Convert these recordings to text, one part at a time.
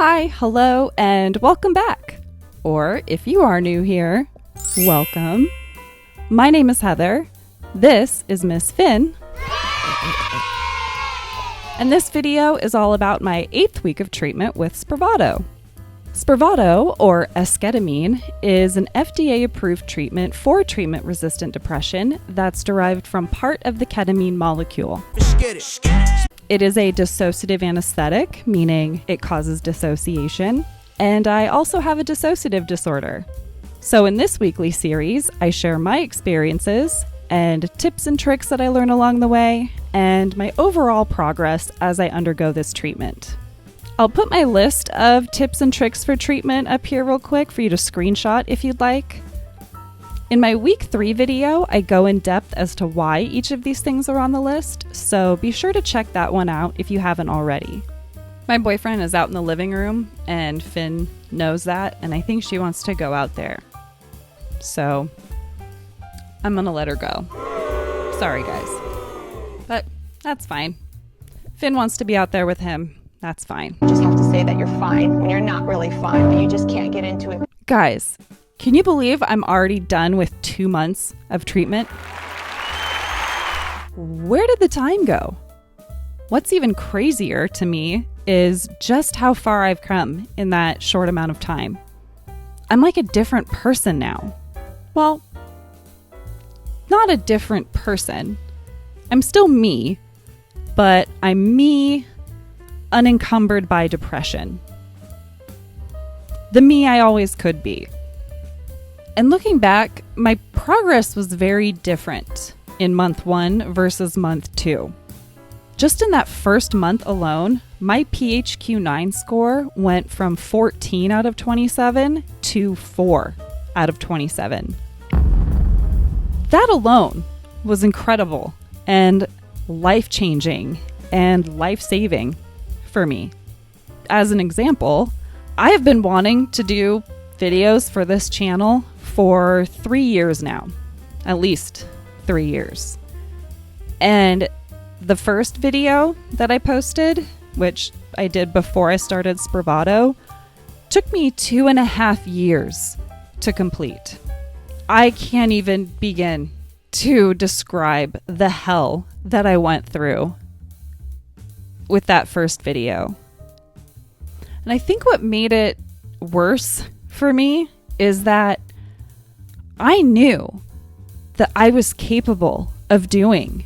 Hi, hello, and welcome back. Or if you are new here, welcome. My name is Heather. This is Miss Finn. And this video is all about my 8th week of treatment with Spravato. Spravato, or esketamine, is an FDA-approved treatment for treatment-resistant depression that's derived from part of the ketamine molecule. It is a dissociative anesthetic, meaning it causes dissociation, and I also have a dissociative disorder. So in this weekly series, I share my experiences and tips and tricks that I learn along the way, and my overall progress as I undergo this treatment. I'll put my list of tips and tricks for treatment up here real quick for you to screenshot if you'd like. In my week 3 video, I go in depth as to why each of these things are on the list, so be sure to check that one out if you haven't already. My boyfriend is out in the living room, and Finn knows that, and I think she wants to go out there. So, I'm gonna let her go. Sorry, guys. But that's fine. Finn wants to be out there with him. That's fine. You just have to say that you're fine when you're not really fine, but you just can't get into it. Guys, can you believe I'm already done with 2 months of treatment? Where did the time go? What's even crazier to me is just how far I've come in that short amount of time. I'm like a different person now. Well, not a different person. I'm still me, but I'm me unencumbered by depression. The me I always could be. And looking back, my progress was very different in month 1 versus month 2. Just in that first month alone, my PHQ-9 score went from 14 out of 27 to 4 out of 27. That alone was incredible and life-changing and life-saving for me. As an example, I have been wanting to do videos for this channel for 3 years now, at least 3 years. And the first video that I posted, which I did before I started Spravato, took me 2.5 years to complete. I can't even begin to describe the hell that I went through with that first video. And I think what made it worse for me is that I knew that I was capable of doing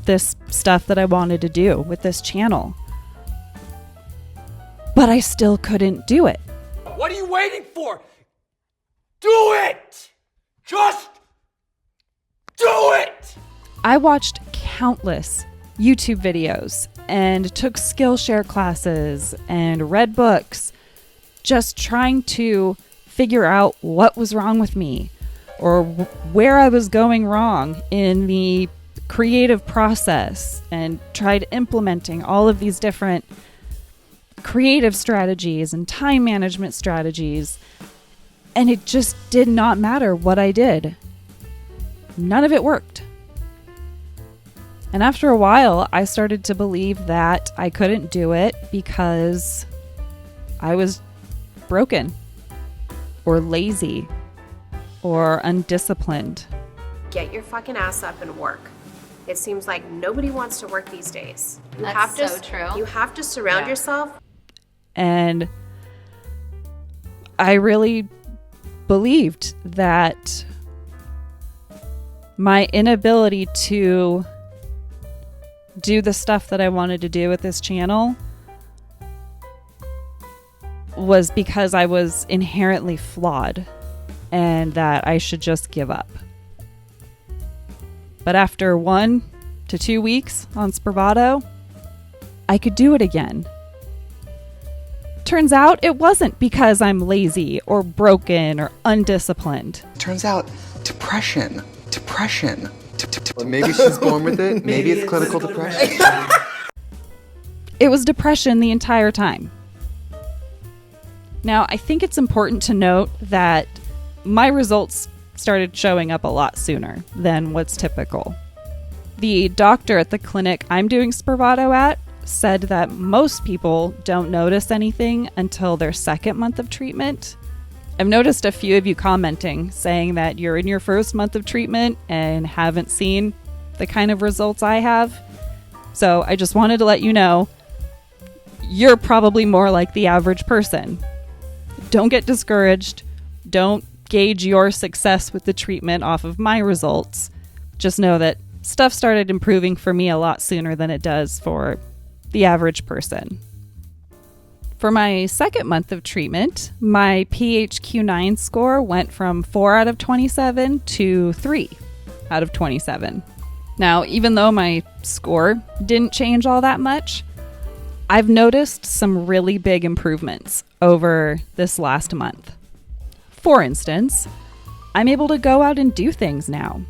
this stuff that I wanted to do with this channel, but I still couldn't do it. What are you waiting for? Do it! Just do it! I watched countless YouTube videos and took Skillshare classes and read books, just trying to figure out what was wrong with me or where I was going wrong in the creative process, and tried implementing all of these different creative strategies and time management strategies. And it just did not matter what I did. None of it worked. And after a while, I started to believe that I couldn't do it because I was broken or lazy or undisciplined. Get your fucking ass up and work. It seems like nobody wants to work these days. That's so true. You have to surround yourself. And I really believed that my inability to do the stuff that I wanted to do with this channel was because I was inherently flawed and that I should just give up. But after 1 to 2 weeks on Spravato, I could do it again. Turns out it wasn't because I'm lazy or broken or undisciplined. Turns out depression. Or maybe she's born with it. Maybe it's clinical depression. It was depression the entire time. Now, I think it's important to note that my results started showing up a lot sooner than what's typical. The doctor at the clinic I'm doing Spravato at said that most people don't notice anything until their second month of treatment. I've noticed a few of you commenting saying that you're in your first month of treatment and haven't seen the kind of results I have. So I just wanted to let you know, you're probably more like the average person. Don't get discouraged. Don't gauge your success with the treatment off of my results. Just know that stuff started improving for me a lot sooner than it does for the average person. For my second month of treatment, my PHQ-9 score went from 4 out of 27 to 3 out of 27. Now, even though my score didn't change all that much, I've noticed some really big improvements over this last month. For instance, I'm able to go out and do things now.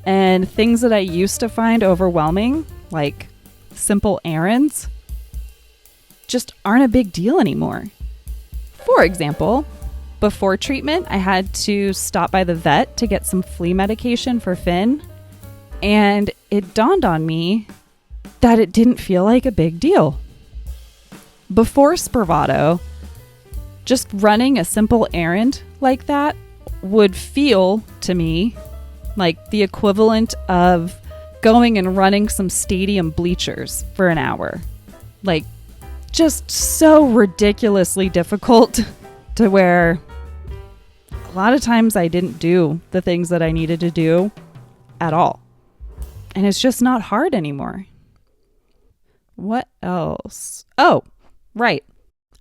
And things that I used to find overwhelming, like simple errands, just aren't a big deal anymore. For example, before treatment, I had to stop by the vet to get some flea medication for Finn, and it dawned on me that it didn't feel like a big deal. Before Spravato, just running a simple errand like that would feel to me like the equivalent of going and running some stadium bleachers for an hour. Like, just so ridiculously difficult to where a lot of times I didn't do the things that I needed to do at all. And it's just not hard anymore. What else? Oh, right.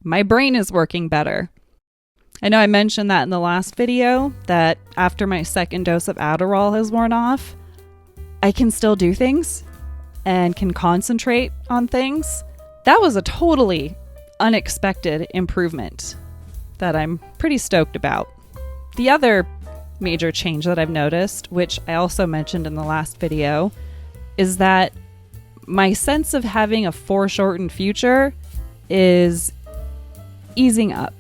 My brain is working better. I know I mentioned that in the last video, that after my second dose of Adderall has worn off, I can still do things and can concentrate on things. That was a totally unexpected improvement that I'm pretty stoked about. The other major change that I've noticed, which I also mentioned in the last video, is that my sense of having a foreshortened future is easing up.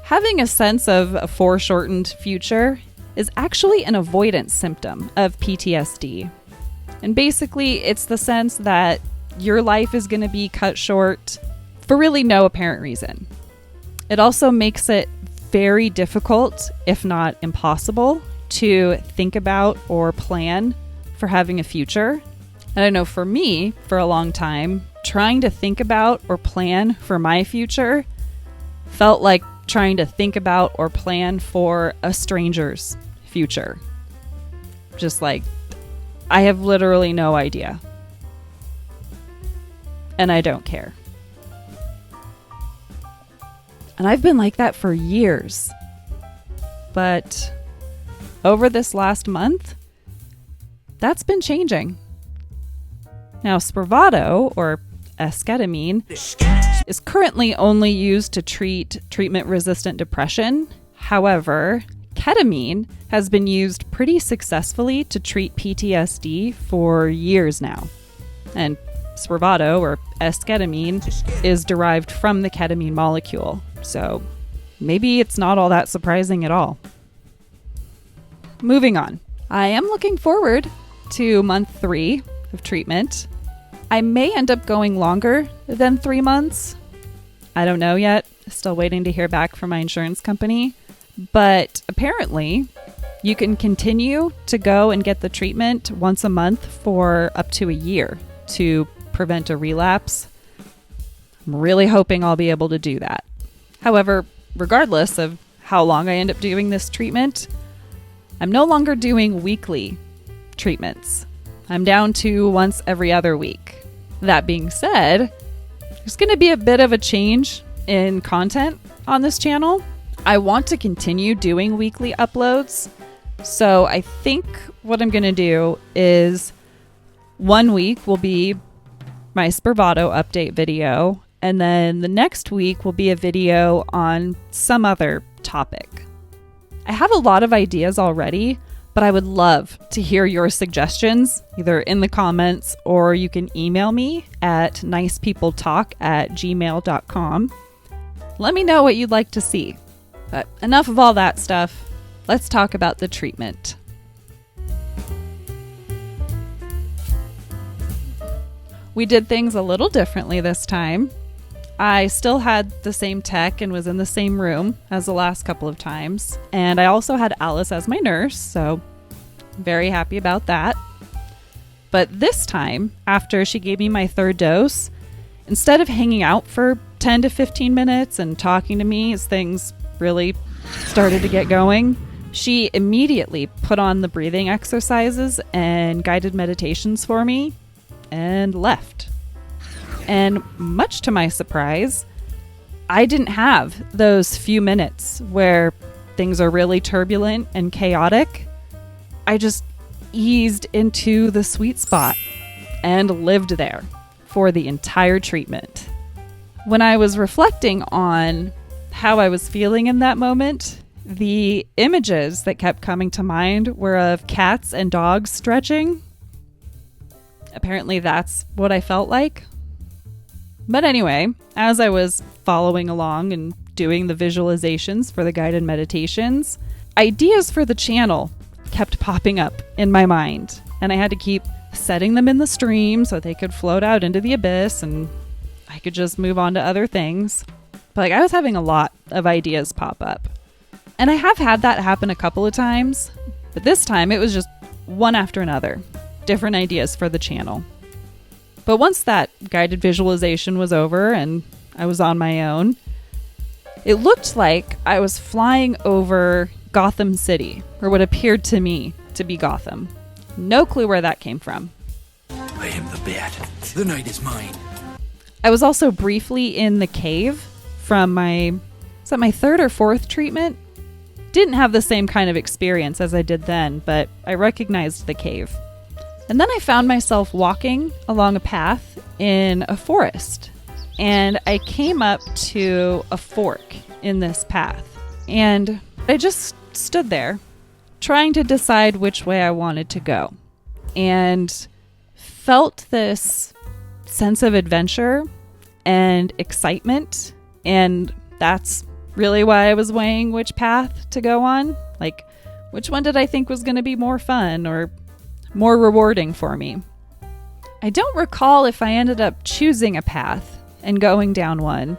Having a sense of a foreshortened future is actually an avoidance symptom of PTSD. And basically, it's the sense that your life is going to be cut short for really no apparent reason. It also makes it very difficult, if not impossible, to think about or plan for having a future. And I know for me, for a long time, trying to think about or plan for my future felt like trying to think about or plan for a stranger's future. Just like, I have literally no idea. And I don't care. And I've been like that for years. But over this last month, that's been changing. Now, Spravato, or esketamine, is currently only used to treat treatment-resistant depression. However, ketamine has been used pretty successfully to treat PTSD for years now. And Spravato, or esketamine, is derived from the ketamine molecule. So maybe it's not all that surprising at all. Moving on. I am looking forward to month 3 of treatment. I may end up going longer than 3 months. I don't know yet. Still waiting to hear back from my insurance company. But apparently, you can continue to go and get the treatment once a month for up to a year to prevent a relapse. I'm really hoping I'll be able to do that. However, regardless of how long I end up doing this treatment, I'm no longer doing weekly treatments. I'm down to once every other week. That being said, there's going to be a bit of a change in content on this channel. I want to continue doing weekly uploads. So I think what I'm going to do is 1 week will be my Spravato update video, and then the next week will be a video on some other topic. I have a lot of ideas already, but I would love to hear your suggestions, either in the comments or you can email me at NicePeopleTalk@gmail.com. Let me know what you'd like to see. But enough of all that stuff. Let's talk about the treatment. We did things a little differently this time. I still had the same tech and was in the same room as the last couple of times. And I also had Alice as my nurse, so very happy about that. But this time, after she gave me my third dose, instead of hanging out for 10 to 15 minutes and talking to me as things really started to get going, she immediately put on the breathing exercises and guided meditations for me and left. And much to my surprise, I didn't have those few minutes where things are really turbulent and chaotic. I just eased into the sweet spot and lived there for the entire treatment. When I was reflecting on how I was feeling in that moment, the images that kept coming to mind were of cats and dogs stretching. Apparently that's what I felt like. But anyway, as I was following along and doing the visualizations for the guided meditations, ideas for the channel kept popping up in my mind, and I had to keep setting them in the stream so they could float out into the abyss and I could just move on to other things. But I was having a lot of ideas pop up. And I have had that happen a couple of times, but this time it was just one after another, different ideas for the channel. But once that guided visualization was over and I was on my own, it looked like I was flying over Gotham City, or what appeared to me to be Gotham. No clue where that came from. I am the bat. The night is mine. I was also briefly in the cave from my third or fourth treatment. Didn't have the same kind of experience as I did then, but I recognized the cave. And then I found myself walking along a path in a forest, and I came up to a fork in this path, and I just stood there trying to decide which way I wanted to go, and felt this sense of adventure and excitement, and that's really why I was weighing which path to go on. Like, which one did I think was going to be more fun or more rewarding for me? I don't recall if I ended up choosing a path and going down one,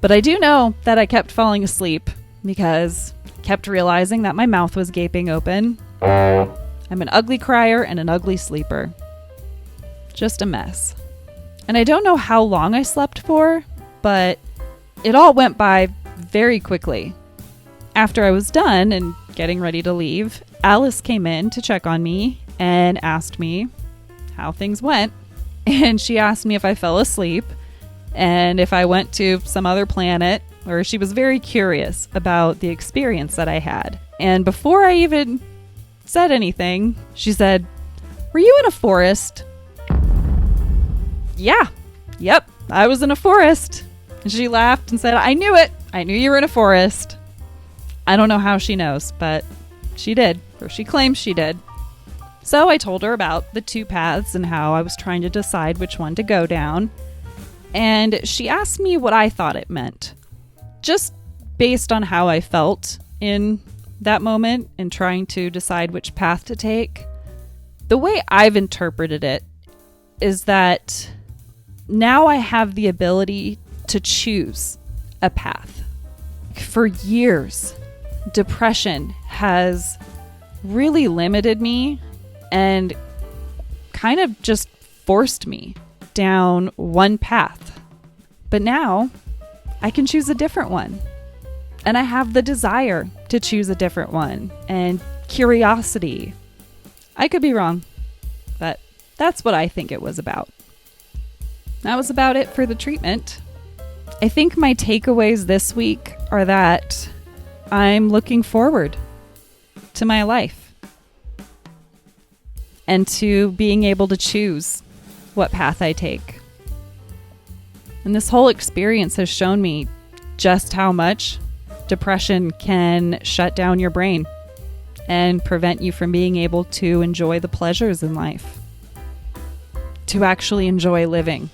but I do know that I kept falling asleep because I kept realizing that my mouth was gaping open. I'm an ugly crier and an ugly sleeper. Just a mess. And I don't know how long I slept for, but it all went by very quickly. After I was done and getting ready to leave, Alice came in to check on me and asked me how things went. And she asked me if I fell asleep and if I went to some other planet, or she was very curious about the experience that I had. And before I even said anything, she said, "Were you in a forest?" Yeah. Yep, I was in a forest. And she laughed and said, "I knew it. I knew you were in a forest." I don't know how she knows, but she did, or she claims she did. So I told her about the two paths and how I was trying to decide which one to go down. And she asked me what I thought it meant, just based on how I felt in that moment and trying to decide which path to take. The way I've interpreted it is that now I have the ability to choose a path. For years, depression has really limited me and kind of just forced me down one path. But now I can choose a different one. And I have the desire to choose a different one and curiosity. I could be wrong, but that's what I think it was about. That was about it for the treatment. I think my takeaways this week are that I'm looking forward to my life and to being able to choose what path I take. And this whole experience has shown me just how much depression can shut down your brain and prevent you from being able to enjoy the pleasures in life, to actually enjoy living.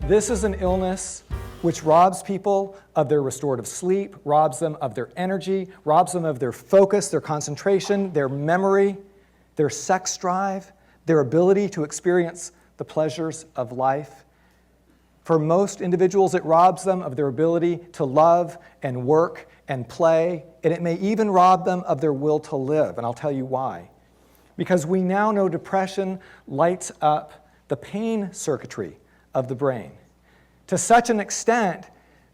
This is an illness which robs people of their restorative sleep, robs them of their energy, robs them of their focus, their concentration, their memory, their sex drive, their ability to experience the pleasures of life. For most individuals, it robs them of their ability to love and work and play, and it may even rob them of their will to live, and I'll tell you why. Because we now know depression lights up the pain circuitry of the brain to such an extent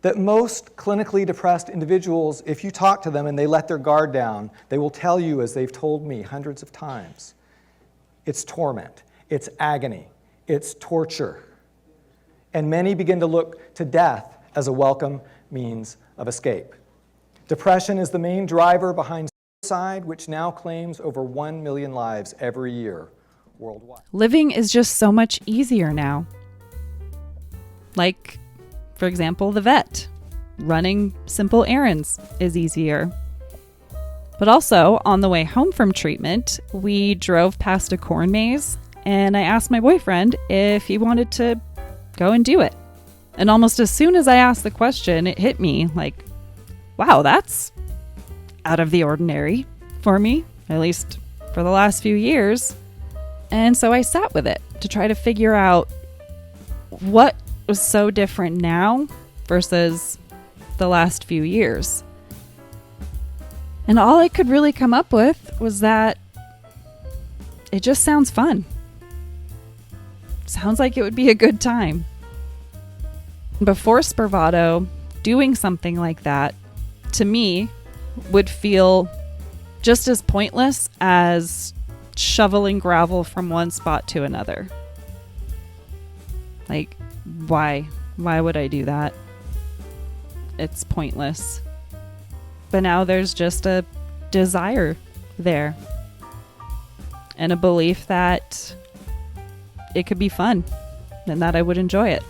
that most clinically depressed individuals, if you talk to them and they let their guard down, they will tell you, as they've told me hundreds of times, it's torment, it's agony, it's torture. And many begin to look to death as a welcome means of escape. Depression is the main driver behind suicide, which now claims over 1 million lives every year worldwide. Living is just so much easier now. Like, for example, the vet. Running simple errands is easier. But also, on the way home from treatment, we drove past a corn maze, and I asked my boyfriend if he wanted to go and do it. And almost as soon as I asked the question, it hit me like, wow, that's out of the ordinary for me, at least for the last few years. And so I sat with it to try to figure out what was so different now versus the last few years. And all I could really come up with was that it just sounds fun. Sounds like it would be a good time. Before Spravato, doing something like that, to me, would feel just as pointless as shoveling gravel from one spot to another. Like, why? Why would I do that? It's pointless. But now there's just a desire there. And a belief that it could be fun and that I would enjoy it.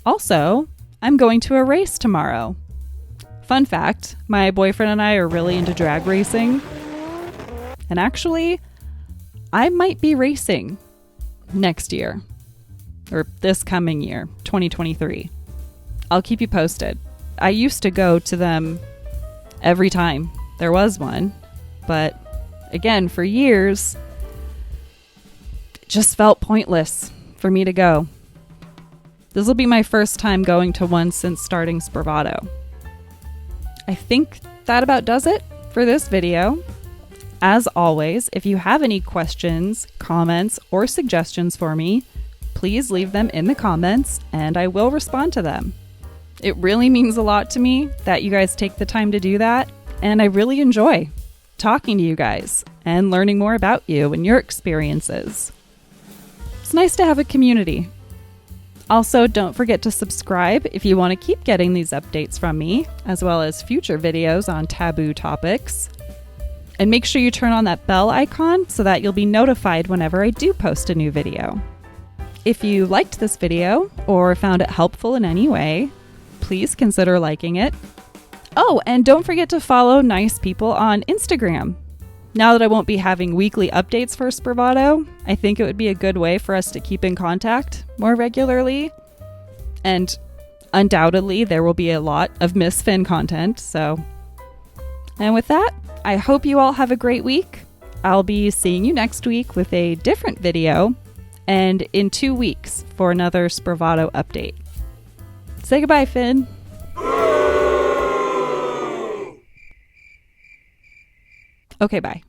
Also, I'm going to a race tomorrow. Fun fact, my boyfriend and I are really into drag racing. And actually, I might be racing next year. Or this coming year, 2023. I'll keep you posted. I used to go to them every time there was one. But again, for years, it just felt pointless for me to go. This will be my first time going to one since starting Spravato. I think that about does it for this video. As always, if you have any questions, comments, or suggestions for me, please leave them in the comments and I will respond to them. It really means a lot to me that you guys take the time to do that, and I really enjoy talking to you guys and learning more about you and your experiences. It's nice to have a community. Also, don't forget to subscribe if you want to keep getting these updates from me, as well as future videos on taboo topics. And make sure you turn on that bell icon so that you'll be notified whenever I do post a new video. If you liked this video or found it helpful in any way, please consider liking it. Oh, and don't forget to follow Nice People on Instagram. Now that I won't be having weekly updates for Spravato, I think it would be a good way for us to keep in contact more regularly. And undoubtedly, there will be a lot of Miss Finn content, so. And with that, I hope you all have a great week. I'll be seeing you next week with a different video, and in 2 weeks for another Spravato update. Say goodbye, Finn. Okay, bye.